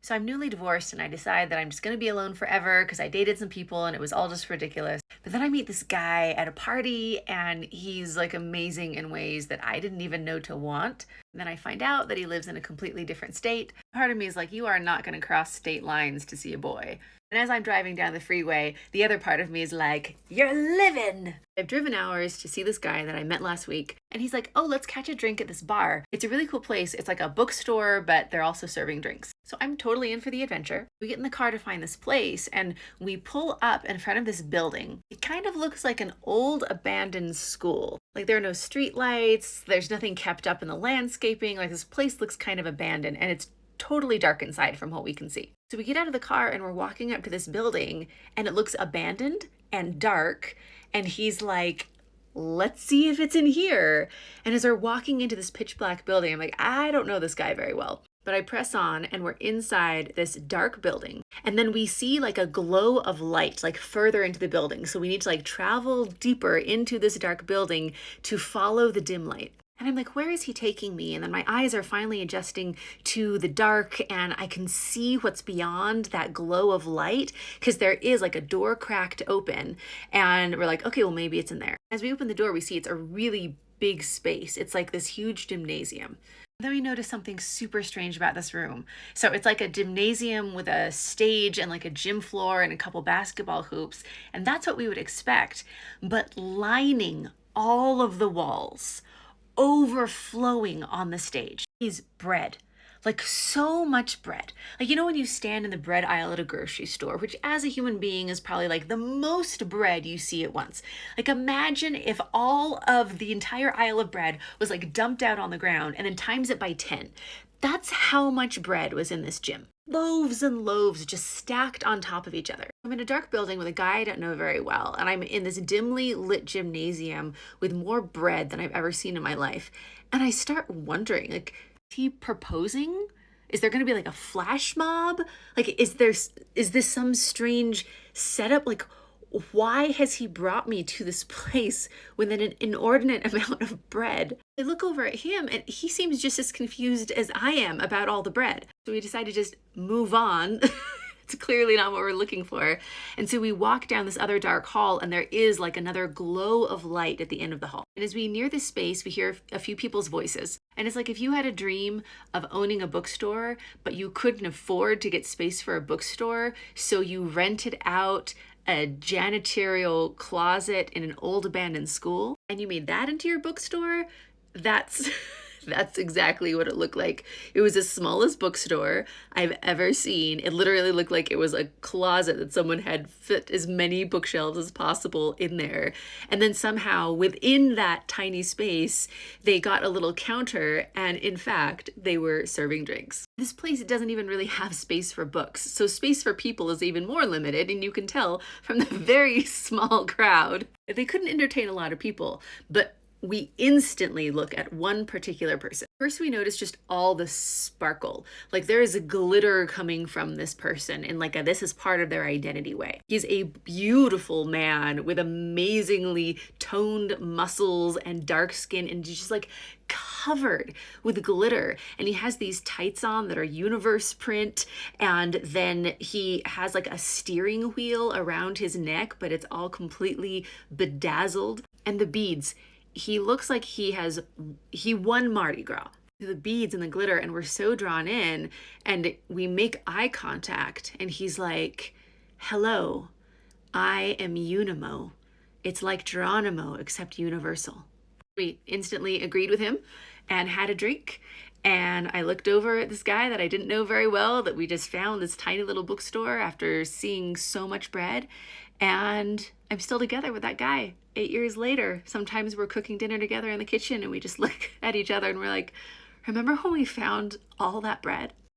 So I'm newly divorced and I decide that I'm just gonna be alone forever because I dated some people and it was all just ridiculous. But then I meet this guy at a party and he's like amazing in ways that I didn't even know to want. And then I find out that he lives in a completely different state. Part of me is like, you are not gonna cross state lines to see a boy. And as I'm driving down the freeway, the other part of me is like, you're living! I've driven hours to see this guy that I met last week, and he's like, oh, let's catch a drink at this bar. It's a really cool place. It's like a bookstore, but they're also serving drinks. So I'm totally in for the adventure. We get in the car to find this place, and we pull up in front of this building. It kind of looks like an old abandoned school. Like there are no street lights, there's nothing kept up in the landscaping. Like this place looks kind of abandoned, and it's totally dark inside from what we can see. So we get out of the car and we're walking up to this building and it looks abandoned and dark. And he's like, let's see if it's in here. And as we're walking into this pitch black building, I'm like, I don't know this guy very well. But I press on and we're inside this dark building. And then we see like a glow of light, like further into the building. So we need to like travel deeper into this dark building to follow the dim light. And I'm like, where is he taking me? And then my eyes are finally adjusting to the dark and I can see what's beyond that glow of light because there is like a door cracked open and we're like, okay, well, maybe it's in there. As we open the door, we see it's a really big space. It's like this huge gymnasium. Then we notice something super strange about this room. So it's like a gymnasium with a stage and like a gym floor and a couple basketball hoops. And that's what we would expect. But lining all of the walls, overflowing on the stage, is bread. Like so much bread. Like, you know, when you stand in the bread aisle at a grocery store, which as a human being is probably like the most bread you see at once. Like imagine if all of the entire aisle of bread was like dumped out on the ground and then times it by 10. That's how much bread was in this gym. Loaves and loaves just stacked on top of each other. I'm in a dark building with a guy I don't know very well, and I'm in this dimly lit gymnasium with more bread than I've ever seen in my life. And I start wondering, like, is he proposing? Is there going to be like a flash mob? Like, is this some strange setup? Like, why has he brought me to this place with an inordinate amount of bread? I look over at him and he seems just as confused as I am about all the bread. So we decide to just move on. It's clearly not what we're looking for. And so we walk down this other dark hall and there is like another glow of light at the end of the hall. And as we near this space, we hear a few people's voices. And it's like if you had a dream of owning a bookstore, but you couldn't afford to get space for a bookstore, so you rented out a janitorial closet in an old abandoned school and you made that into your bookstore. That's exactly what it looked like. It was the smallest bookstore I've ever seen. It literally looked like it was a closet that someone had fit as many bookshelves as possible in there. And then somehow within that tiny space, they got a little counter and in fact, they were serving drinks. This place doesn't even really have space for books. So space for people is even more limited, and you can tell from the very small crowd. They couldn't entertain a lot of people, but we instantly look at one particular person. First, we notice just all the sparkle. Like there is a glitter coming from this person in like this is part of their identity way. He's a beautiful man with amazingly toned muscles and dark skin and just like covered with glitter. And he has these tights on that are universe print. And then he has like a steering wheel around his neck, but it's all completely bedazzled. And the beads. He looks like he won Mardi Gras. The beads and the glitter, and we're so drawn in, and we make eye contact, and he's like, hello, I am Unimo. It's like Geronimo, except universal. We instantly agreed with him and had a drink. And I looked over at this guy that I didn't know very well, that we just found this tiny little bookstore after seeing so much bread. And I'm still together with that guy 8 years later. Sometimes we're cooking dinner together in the kitchen and we just look at each other and we're like, remember when we found all that bread?